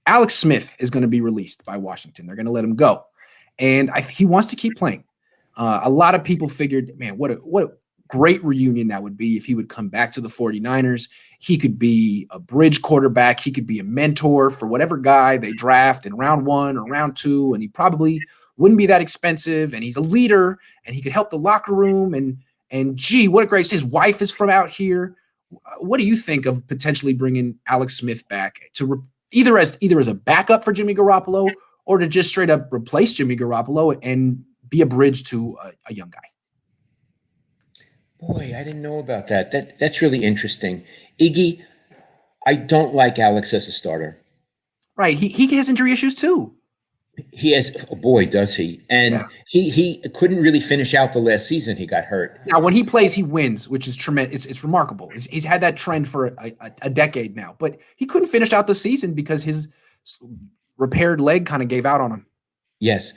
Alex Smith is going to be released by Washington. They're going to let him go. And he wants to keep playing. A lot of people figured, man, what a great reunion that would be if he would come back to the 49ers. He could be a bridge quarterback. He could be a mentor for whatever guy they draft in round 1 or round 2, and he probably wouldn't be that expensive, and he's a leader, and he could help the locker room, and gee, what a great – his wife is from out here. What do you think of potentially bringing Alex Smith back to either as a backup for Jimmy Garoppolo or to just straight up replace Jimmy Garoppolo and be a bridge to a young guy? Boy, I didn't know about that. That's really interesting. Iggy, I don't like Alex as a starter. Right. He has injury issues too. He has, oh boy, does he. And Yeah. he couldn't really finish out the last season. He got hurt. Now, when he plays, he wins, which is tremendous. It's remarkable. He's had that trend for a decade now. But he couldn't finish out the season because his repaired leg kind of gave out on him. Yes.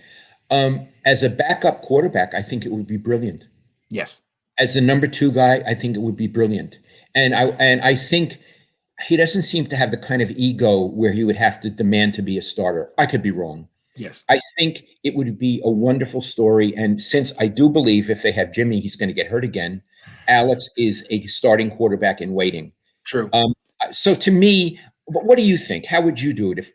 As a backup quarterback, I think it would be brilliant. Yes. As the number 2 guy, I think it would be brilliant. And I think he doesn't seem to have the kind of ego where he would have to demand to be a starter. I could be wrong. Yes. I think it would be a wonderful story. And since I do believe if they have Jimmy, he's going to get hurt again, Alex is a starting quarterback in waiting. True. So to me, what do you think? How would you do it?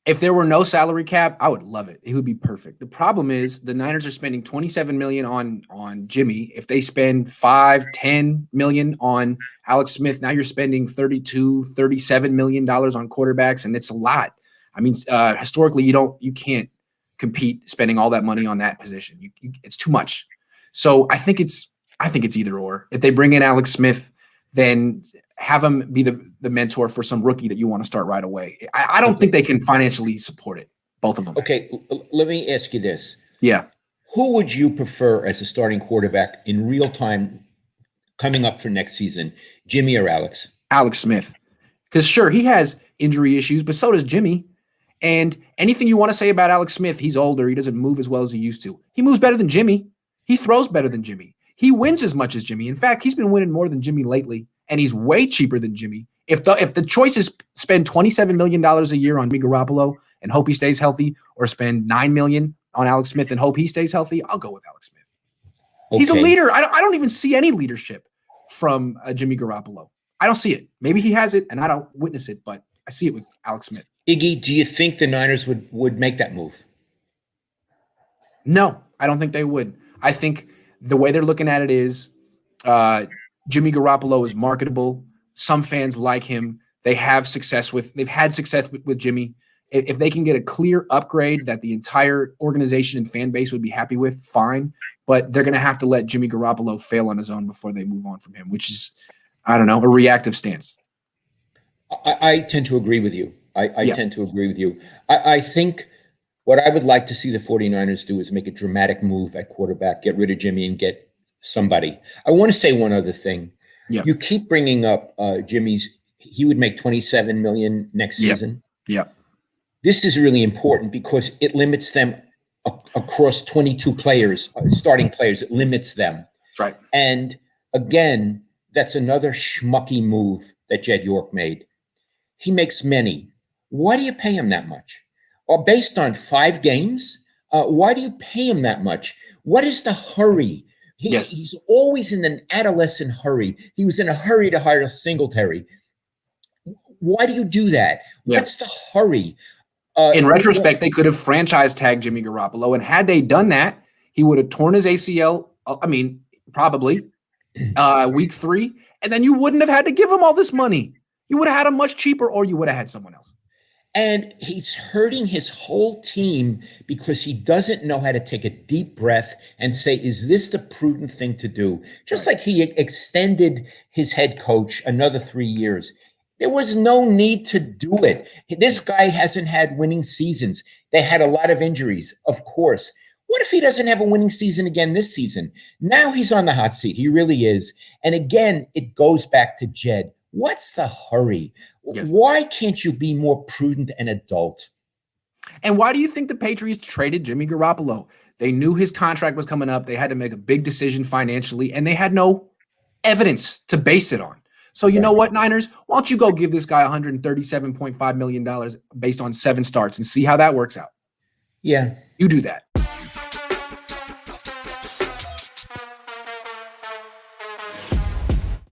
If there were no salary cap, I would love it. It would be perfect. The problem is the Niners are spending $27 million on Jimmy. If they spend $5-10 million on Alex Smith, now you're spending $32-37 million on quarterbacks, and it's a lot. I mean, historically, you can't compete spending all that money on that position. It's too much. So I think it's either or. If they bring in Alex Smith, then have him be the mentor for some rookie that you want to start right away. I don't think they can financially support it, both of them. Okay, let me ask you this. Yeah. Who would you prefer as a starting quarterback in real time coming up for next season, Jimmy or Alex? Alex Smith. Because sure, he has injury issues, but so does Jimmy. And anything you want to say about Alex Smith, he's older. He doesn't move as well as he used to. He moves better than Jimmy. He throws better than Jimmy. He wins as much as Jimmy. In fact, he's been winning more than Jimmy lately, and he's way cheaper than Jimmy. If the choice is spend $27 million a year on Jimmy Garoppolo and hope he stays healthy, or spend $9 million on Alex Smith and hope he stays healthy, I'll go with Alex Smith. Okay. He's a leader. I don't even see any leadership from Jimmy Garoppolo. I don't see it. Maybe he has it, and I don't witness it, but I see it with Alex Smith. Iggy, do you think the Niners would make that move? No, I don't think they would. I think the way they're looking at it is Jimmy Garoppolo is marketable. Some fans like him. They've had success with Jimmy. If they can get a clear upgrade that the entire organization and fan base would be happy with, fine. But they're going to have to let Jimmy Garoppolo fail on his own before they move on from him, which is, I don't know, a reactive stance. I tend to agree with you. I tend to agree with you. I think what I would like to see the 49ers do is make a dramatic move at quarterback, get rid of Jimmy and get somebody. I want to say one other thing. Yeah. You keep bringing up he would make $27 million next season. Yeah. This is really important because it limits them across 22 players, starting players. It limits them. That's right. And again, that's another schmucky move that Jed York made. He makes many. Why do you pay him that much? Or based on 5 games, why do you pay him that much? What is the hurry? He's always in an adolescent hurry. He was in a hurry to hire Singletary. Why do you do that? Yeah. What's the hurry? In retrospect, they could have franchise tagged Jimmy Garoppolo, and had they done that, he would have torn his ACL. Probably week 3, and then you wouldn't have had to give him all this money. You would have had him much cheaper, or you would have had someone else. And he's hurting his whole team because he doesn't know how to take a deep breath and say, is this the prudent thing to do? Just like he extended his head coach another 3 years. There was no need to do it. This guy hasn't had winning seasons. They had a lot of injuries, of course. What if he doesn't have a winning season again this season? Now he's on the hot seat. He really is. And again, it goes back to Jed. What's the hurry? Yes. Why can't you be more prudent and adult? And why do you think the Patriots traded Jimmy Garoppolo? They knew his contract was coming up. They had to make a big decision financially, and they had no evidence to base it on. So you know what, Niners? Why don't you go give this guy $137.5 million based on 7 starts and see how that works out? Yeah. You do that.